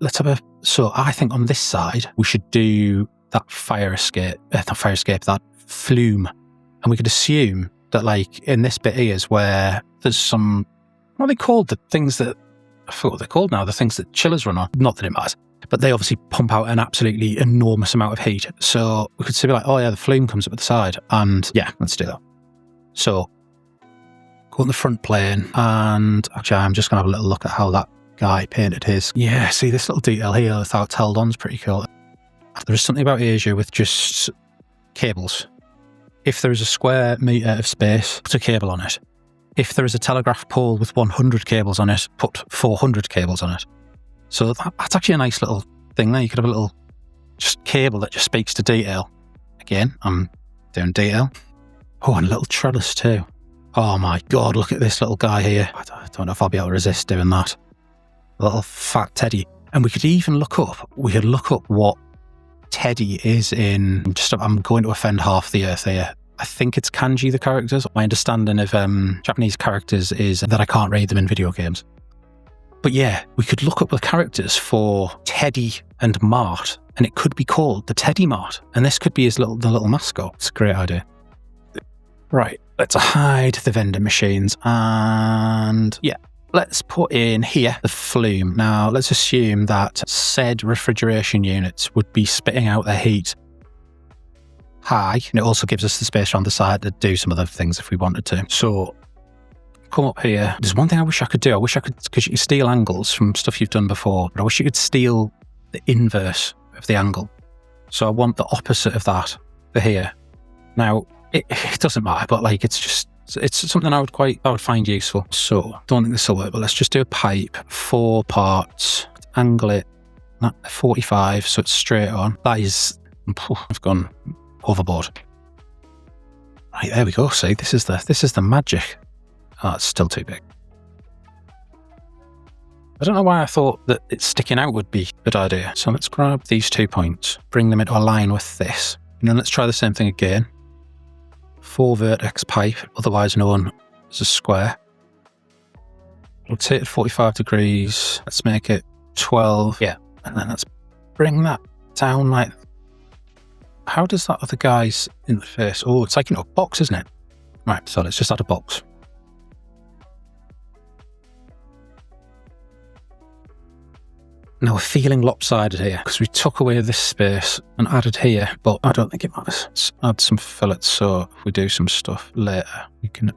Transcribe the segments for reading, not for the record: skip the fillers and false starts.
let's have a... So I think on this side, we should do that that flume. And we could assume that, like, in this bit here is where there's some... What are they called? The things that... I forgot what they're called now. The things that chillers run on. Not that it matters. But they obviously pump out an absolutely enormous amount of heat. So we could say, like, oh yeah, the flume comes up at the side. And yeah, let's do that. So go on the front plane. And actually, I'm just going to have a little look at how that guy painted his. Yeah, see this little detail here that's how it's held on is pretty cool. There is something about Asia with just cables. If there is a square metre of space, put a cable on it. If there is a telegraph pole with 100 cables on it, put 400 cables on it. So that's actually a nice little thing there. You could have a little just cable that just speaks to detail. Again, I'm doing detail. Oh, and a little trellis too. Oh my God, look at this little guy here. I don't know if I'll be able to resist doing that. A little fat teddy. And we could even look up what Teddy is in... I'm going to offend half the earth here. I think it's kanji, the characters. My understanding of Japanese characters is that I can't read them in video games. But yeah, we could look up the characters for Teddy and Mart, and it could be called the Teddy Mart. And this could be the little mascot. It's a great idea. Right, let's hide the vending machines. And yeah, let's put in here the flume. Now, let's assume that said refrigeration units would be spitting out their heat high, and it also gives us the space around the side to do some other things if we wanted to. So, come up here. There's one thing I wish I could do. I wish I could, because you can steal angles from stuff you've done before, but I wish you could steal the inverse of the angle. So I want the opposite of that for here. Now, it doesn't matter, but like it's something I would find useful. So, don't think this will work, but let's just do a pipe, 4 parts, angle it at 45, so it's straight on. That is, I've gone overboard. Right, there we go. See, this is the magic. Oh, it's still too big. I don't know why I thought that it sticking out would be a good idea. So let's grab these 2 points, bring them into a line with this, and then let's try the same thing again. 4 vertex pipe, otherwise known as a square. Rotate it 45 degrees. Let's make it 12. Yeah, and then let's bring that down like... How does that other guy's interface? Oh, it's like a box, isn't it? Right, so let's just add a box. Now we're feeling lopsided here because we took away this space and added here, but I don't think it matters. Let's add some fillets, so if we do some stuff later, we can...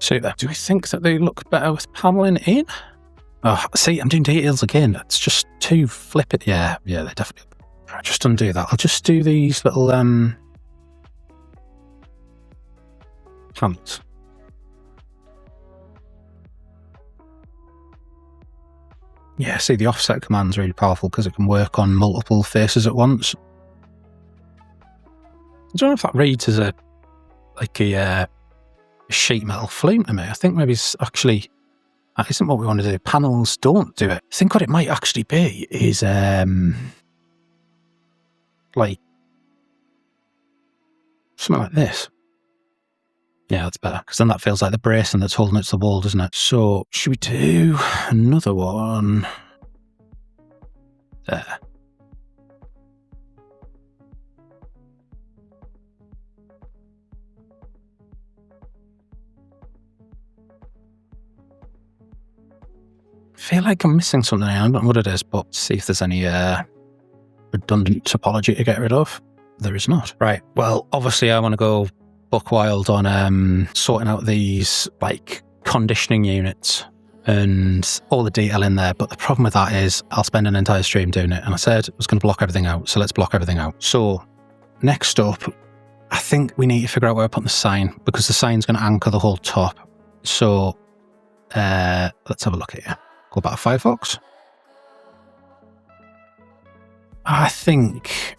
See there. Do we think that they look better with paneling in? Oh, see, I'm doing details again. It's just too flippant. Yeah, they definitely... I'll just undo that. I'll just do these little panels. Yeah, see, the offset command's really powerful because it can work on multiple faces at once. I don't know if that reads as a sheet metal flume to me. I think maybe it's actually... That isn't what we want to do. Panels don't do it. I think what it might actually be is... like something like this. Yeah, that's better, because then that feels like the bracing that's holding it to the wall, doesn't it? So, should we do another one? There. I feel like I'm missing something here. I don't know what it is, but see if there's any redundant topology to get rid of. There is not. Right, well, obviously I want to go buck wild on sorting out these like conditioning units and all the detail in there, but the problem with that is I'll spend an entire stream doing it, and I said I was going to block everything out, so let's block everything out. So next up, I think we need to figure out where to put the sign, because the sign's going to anchor the whole top. So let's have a look here. Go back to Firefox. I think,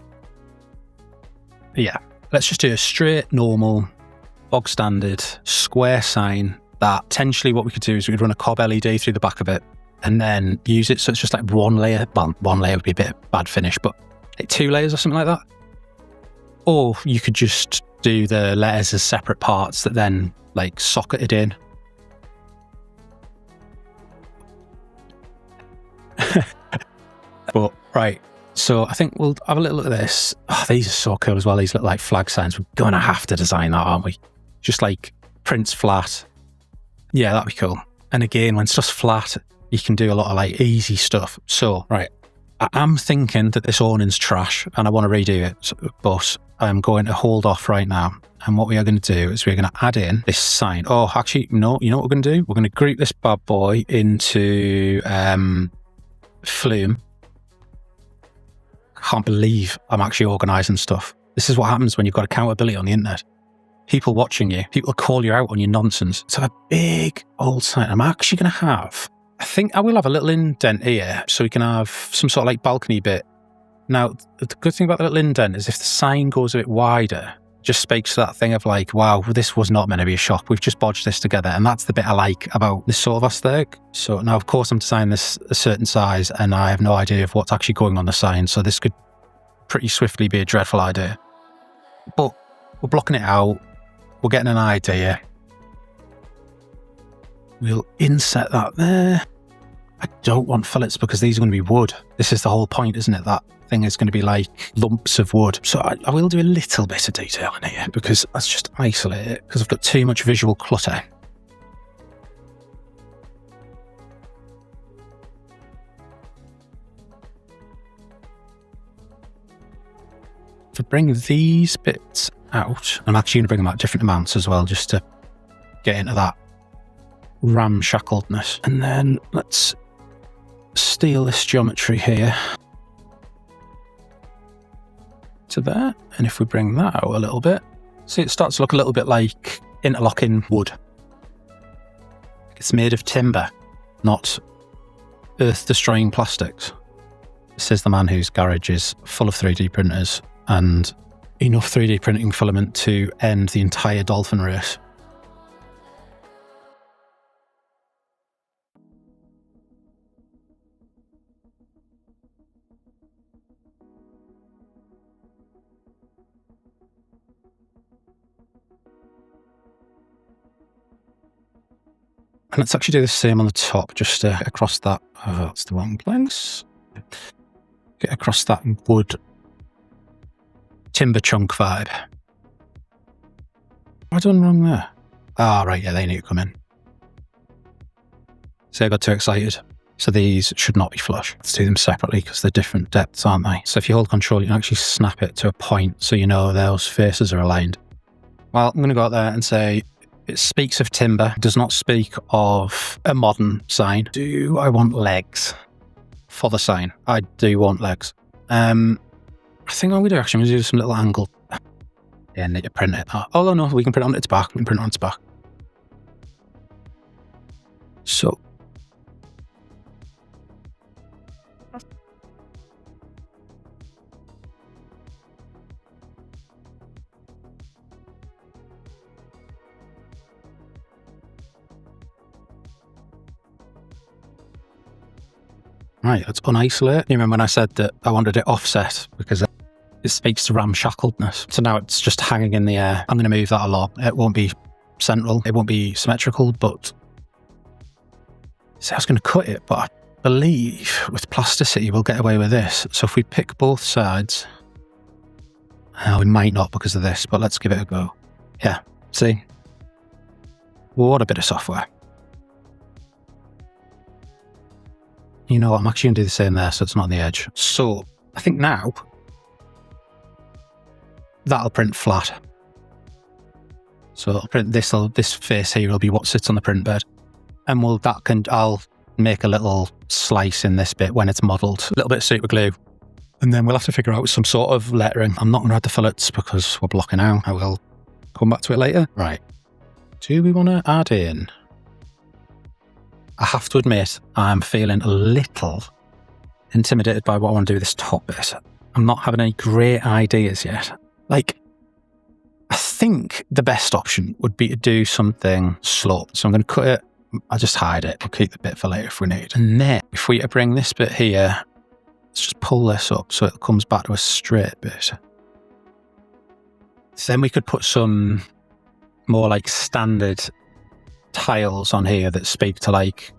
yeah, let's just do a straight, normal, bog standard, square sign that potentially what we could do is we could run a cob LED through the back of it and then use it so it's just like one layer. Well, one layer would be a bit bad finish, but like 2 layers or something like that. Or you could just do the letters as separate parts that then like socketed in. But right, so I think we'll have a little look at this. Oh, these are so cool as well. These look like flag signs. We're gonna have to design that, aren't we? Just like prints flat. Yeah, that'd be cool. And again, when stuff's flat, you can do a lot of like easy stuff. So, right, I am thinking that this awning's trash and I want to redo it, but I'm going to hold off right now. And what we are going to do is we're going to add in this sign. Oh, actually, no, you know what we're going to do? We're going to group this bad boy into flume. I can't believe I'm actually organising stuff. This is what happens when you've got accountability on the internet. People watching you, people call you out on your nonsense. It's a big old sign. I'm actually going to have, I think I will have a little indent here so we can have some sort of like balcony bit. Now, the good thing about the little indent is if the sign goes a bit wider, it just speaks to that thing of like, wow, this was not meant to be a shop. We've just bodged this together. And that's the bit I like about this sort of aesthetic. So now, of course, I'm designing this a certain size and I have no idea of what's actually going on the sign. So this could pretty swiftly be a dreadful idea. But we're blocking it out. We're getting an idea. We'll inset that there. I don't want fillets because these are going to be wood. This is the whole point, isn't it? That thing is going to be like lumps of wood. So I will do a little bit of detail in here because let's just isolate it because I've got too much visual clutter. If I bring these bits out, I'm actually going to bring them out different amounts as well just to get into that ramshackledness. And then let's steal this geometry here to there. And if we bring that out a little bit, see, it starts to look a little bit like interlocking wood. It's made of timber, not earth-destroying plastics. This is the man whose garage is full of 3D printers and enough 3D printing filament to end the entire dolphin race. And let's actually do the same on the top, just across that. Oh, that's the wrong place. Get across that wood timber chunk vibe. What have I done wrong there? Ah, right, yeah, they need to come in. See, I got too excited. So these should not be flush. Let's do them separately because they're different depths, aren't they? So if you hold control, you can actually snap it to a point so you know those faces are aligned. Well, I'm going to go out there and say, it speaks of timber, it does not speak of a modern sign. Do I want legs for the sign? I do want legs. I think what we do actually, I'm going to do some little angle. Yeah, need to print it. Oh no, we can print it on its back. We can print it on its back. So. Right, let's unisolate. You remember when I said that I wanted it offset because it speaks to ramshackledness. So now it's just hanging in the air. I'm going to move that along. It won't be central. It won't be symmetrical, but see, I was going to cut it, but I believe with plasticity we'll get away with this. So if we pick both sides, we might not because of this, but let's give it a go. Yeah, see? What a bit of software. You know what, I'm actually going to do the same there so it's not on the edge. So I think now that'll print flat. So I'll print this face here will be what sits on the print bed. And I'll make a little slice in this bit when it's modelled. A little bit of super glue. And then we'll have to figure out some sort of lettering. I'm not going to add the fillets because we're blocking out. I will come back to it later. Right. Do we want to add in? I have to admit, I'm feeling a little intimidated by what I want to do with this top bit. I'm not having any great ideas yet. Like, I think the best option would be to do something sloped. So I'm going to cut it. I'll just hide it. I'll keep the bit for later if we need. And then, if we bring this bit here, let's just pull this up so it comes back to a straight bit. Then we could put some more like standard tiles on here that speak to like,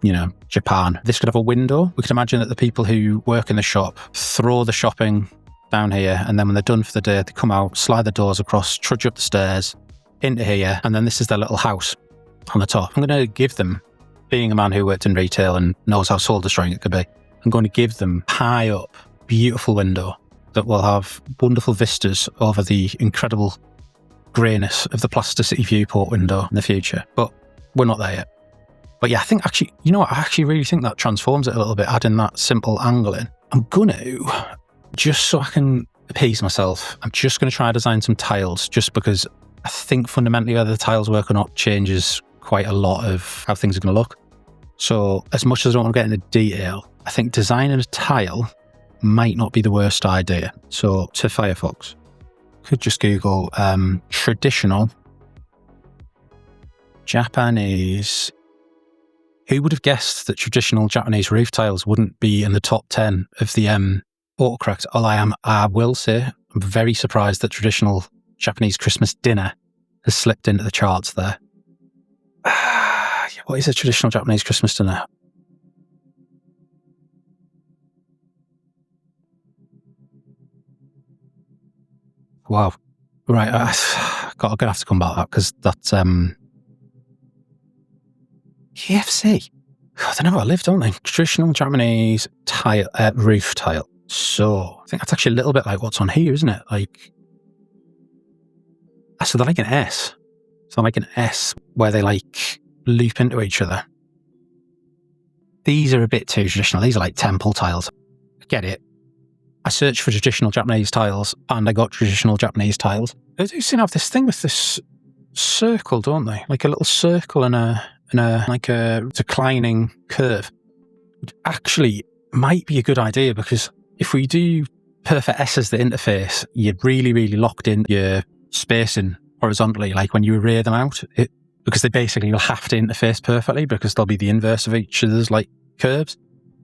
you know, Japan. This could have a window. We could imagine that the people who work in the shop throw the shopping down here, and then when they're done for the day, they come out, slide the doors across, trudge up the stairs into here, and then this is their little house on the top. I'm going to give them, being a man who worked in retail and knows how soul destroying it could be, I'm going to give them high up, beautiful window that will have wonderful vistas over the incredible greyness of the Plasticity viewport window in the future. But we're not there yet. But yeah, I think actually, you know what, I actually really think that transforms it a little bit, adding that simple angle in. I'm going to, just so I can appease myself, I'm just going to try to design some tiles, just because I think fundamentally whether the tiles work or not changes quite a lot of how things are going to look. So as much as I don't want to get into detail, I think designing a tile might not be the worst idea. So to Firefox, could just Google traditional Japanese. Who would have guessed that traditional Japanese roof tiles wouldn't be in the top 10 of the autocorrect? I will say, I'm very surprised that traditional Japanese Christmas dinner has slipped into the charts there. What is a traditional Japanese Christmas dinner? Wow. Right, I'm going to have to come back to that, because that's KFC. God, they know where I live, don't they? Traditional Japanese tile, roof tile. So I think that's actually a little bit like what's on here, isn't it? Like, so they're like an S. So like an S where they like loop into each other. These are a bit too traditional. These are like temple tiles. I get it. I searched for traditional Japanese tiles and I got traditional Japanese tiles. They do seem to have this thing with this circle, don't they? Like a little circle and a like a declining curve. Which actually might be a good idea, because if we do perfect S as the interface, you're really, really locked in your spacing horizontally, like when you array them out, because they basically will have to interface perfectly, because they'll be the inverse of each other's like curves.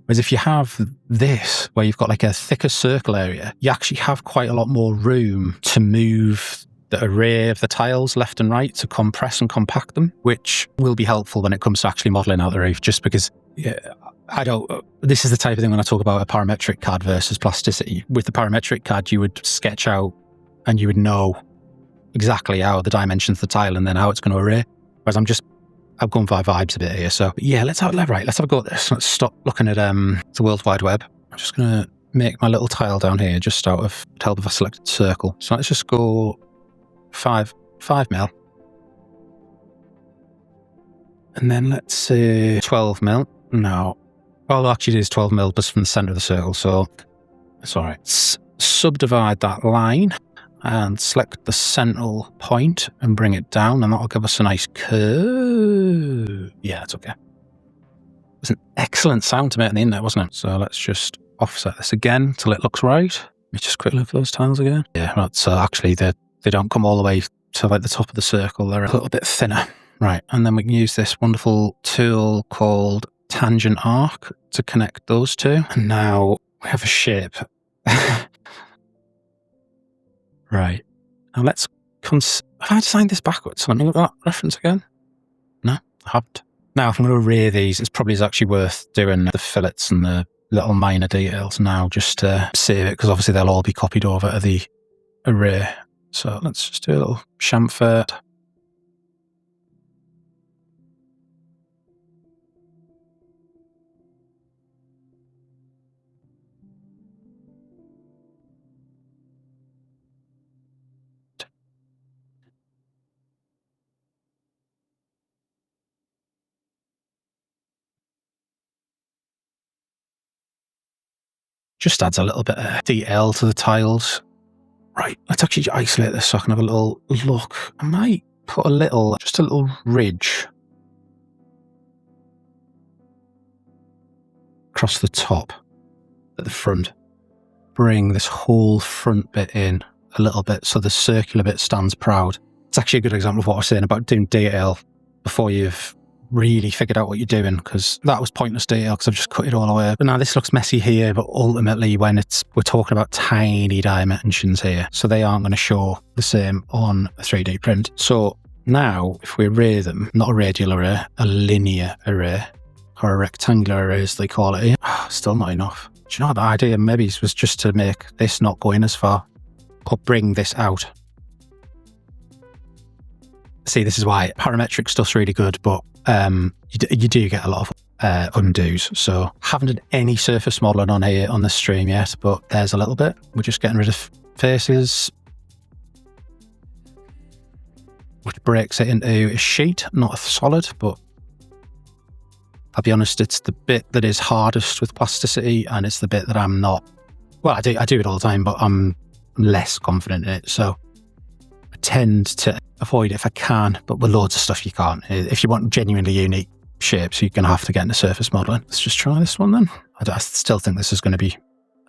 Whereas if you have this, where you've got like a thicker circle area, you actually have quite a lot more room to move the array of the tiles left and right to compress and compact them, which will be helpful when it comes to actually modelling out the roof, just because this is the type of thing when I talk about a parametric CAD versus plasticity. With the parametric CAD, you would sketch out and you would know exactly how the dimensions of the tile and then how it's going to array. Whereas I've gone by vibes a bit here. So yeah, let's have a go at this. Let's stop looking at the World Wide Web. I'm just going to make my little tile down here just out of the help of a selected circle. So let's just go 5 mil. And then let's say 12 mil. No. Well, actually it is 12 mil just from the centre of the circle. So it's all right. Let's subdivide that line and select the central point and bring it down, and that'll give us a nice curve. Yeah, it's okay. It was an excellent sound to make on the internet, wasn't it? So let's just offset this again till it looks right. Let me just quickly look at those tiles again. Yeah, right. So actually they don't come all the way to like the top of the circle. They're a little bit thinner. Right, and then we can use this wonderful tool called Tangent Arc to connect those two. And now we have a shape. Right. Now let's have I designed this backwards? Let me look at that reference again. No, I haven't. Now, if I'm going to array these, it probably is actually worth doing the fillets and the little minor details now, just to save it, because obviously they'll all be copied over to the array. So let's just do a little chamfer. Just adds a little bit of detail to the tiles. Right, let's actually isolate this so I can have a little look. I might put just a little ridge across the top at the front. Bring this whole front bit in a little bit so the circular bit stands proud. It's actually a good example of what I was saying about doing detail before you've really figured out what you're doing, because that was pointless detail because I've just cut it all away. But now this looks messy here, but ultimately when we're talking about tiny dimensions here, so they aren't going to show the same on a 3D print. So now if we array them, not a radial array, a linear array, or a rectangular array as they call it here, still not enough. Do you know what the idea maybe was just to make this not go in as far, or bring this out. See, this is why parametric stuff's really good, but you do get a lot of undos. So haven't done any surface modeling on here on the stream yet, but there's a little bit. We're just getting rid of faces, which breaks it into a sheet, not a solid, but I'll be honest, it's the bit that is hardest with plasticity, and it's the bit that I'm not, well, I do it all the time, but I'm less confident in it. So I tend to avoid it if I can, but with loads of stuff you can't. If you want genuinely unique shapes, you're going to have to get into surface modeling. Let's just try this one then. I still think this is going to be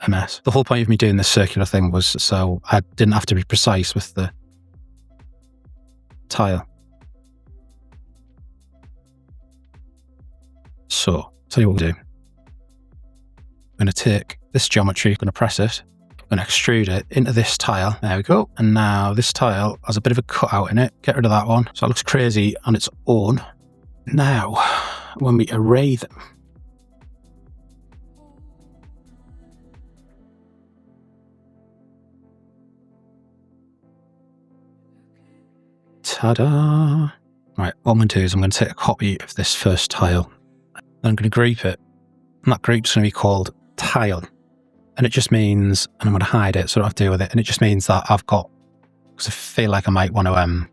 a mess. The whole point of me doing this circular thing was so I didn't have to be precise with the tile. So, tell you what we'll do. I'm going to take this geometry, I'm going to press it, I'm going to extrude it into this tile. There we go. And now this tile has a bit of a cutout in it. Get rid of that one. So it looks crazy on its own. Now, when we array them, ta-da! Right, what I'm going to do is I'm going to take a copy of this first tile. I'm going to group it. And that group's going to be called tile. And it just means, and I'm going to hide it so I don't have to deal with it. And it just means that I've got, because I feel like I might want to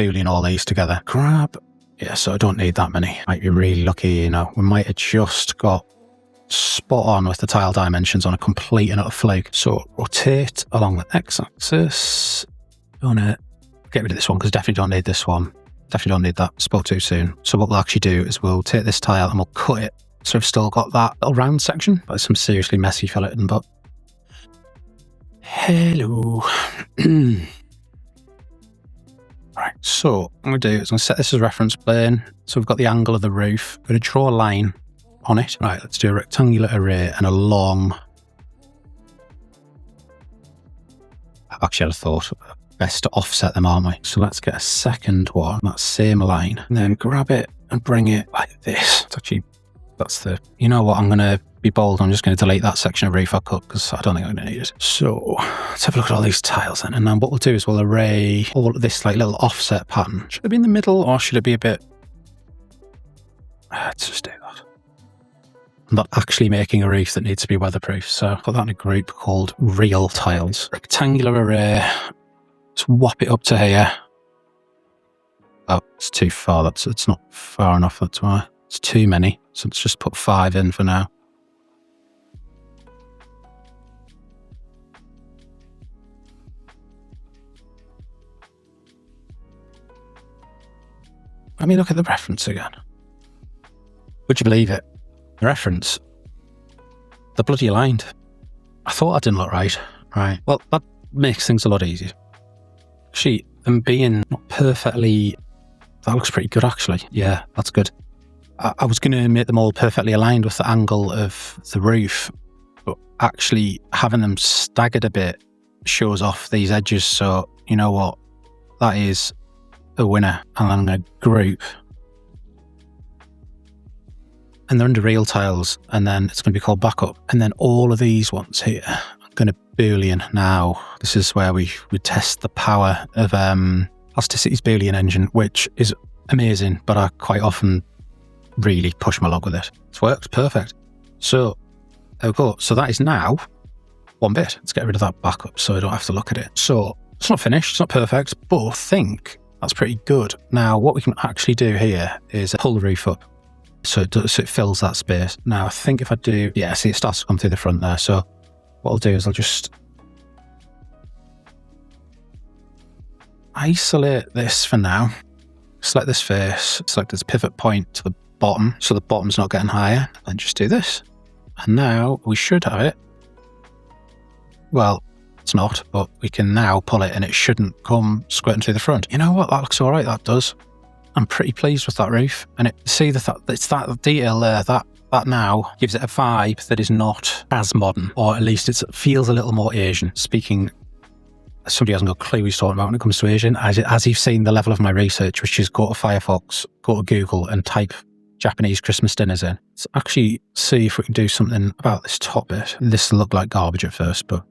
boolean all these together. Grab, yeah, so I don't need that many. Might be really lucky, you know. We might have just got spot on with the tile dimensions on a complete and utter fluke. So rotate along the x-axis. Don't get rid of this one because definitely don't need this one. Definitely don't need that. Spoke too soon. So what we'll actually do is we'll take this tile and we'll cut it. So we've still got that little round section, but some seriously messy filleting, but hello. Right, so what I'm going to do is I'm going to set this as a reference plane. So we've got the angle of the roof. I'm going to draw a line on it. Right, let's do a rectangular array and a long. I've actually had a thought. Best to offset them, aren't we? So let's get a second one, that same line, and then grab it and bring it like this. It's actually, that's the, you know what, I'm going to be bold. I'm just going to delete that section of roof I cut because I don't think I'm going to need it. So let's have a look at all these tiles then. And then what we'll do is we'll array all of this like little offset pattern. Should it be in the middle or should it be a bit? Let's just do that. I'm not actually making a roof that needs to be weatherproof. So I've got that in a group called real tiles. Rectangular array. Let's whop it up to here. Oh, it's too far. It's not far enough. That's why. It's too many. So let's just put 5 in for now. Let me look at the reference again. Would you believe it? The reference. They're bloody aligned. I thought I didn't look right. Right. Well, that makes things a lot easier. Actually, them being not perfectly, that looks pretty good actually. Yeah, that's good. I was going to make them all perfectly aligned with the angle of the roof, but actually having them staggered a bit shows off these edges. So you know what? That is a winner. And I'm going to group. And they're under real tiles, and then it's going to be called backup. And then all of these ones here, I'm going to Boolean. Now, this is where we test the power of Plasticity's Boolean engine, which is amazing, but I quite often really push my luck with it. It's worked perfect. So, there we go. So that is now one bit. Let's get rid of that backup so I don't have to look at it. So, it's not finished, it's not perfect, but I think that's pretty good. Now, what we can actually do here is pull the roof up. So it fills that space. Now, I think if I do, yeah, see, it starts to come through the front there. So what I'll do is I'll just isolate this for now. Select this face, select this pivot point to the bottom, so the bottom's not getting higher, and just do this. And now we should have it. Well, it's not, but we can now pull it and it shouldn't come squirting through the front. You know what? That looks all right, that does. I'm pretty pleased with that roof. And see it's that detail there, that now gives it a vibe that is not as modern, or at least it feels a little more Asian. Speaking, somebody hasn't got a clue what he's talking about when it comes to Asian. As you've seen the level of my research, which is go to Firefox, go to Google and type Japanese Christmas dinners in. Let's actually see if we can do something about this top bit. This will look like garbage at first, but...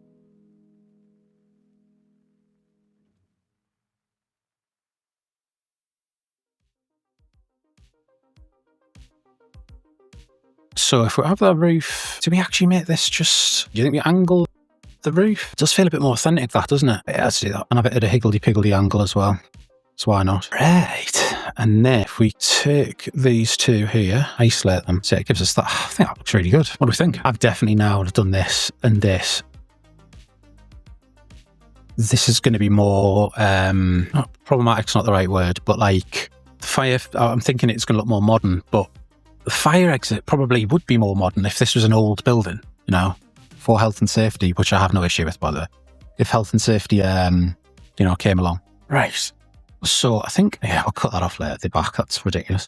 So if we have the roof, do we actually make this just... Do you think we angle the roof? It does feel a bit more authentic, that, doesn't it? Yeah, let's do that. And have it at a higgledy-piggledy angle as well. So why not? Right. And then if we take these two here, isolate them, so it gives us that. I think that looks really good. What do we think? I've definitely now done this and this. This is going to be more, problematic's not the right word, but like fire, I'm thinking it's going to look more modern, but the fire exit probably would be more modern if this was an old building, you know, for health and safety, which I have no issue with, by the way. If health and safety, came along. Right. So I think, I'll cut that off later at the back. That's ridiculous.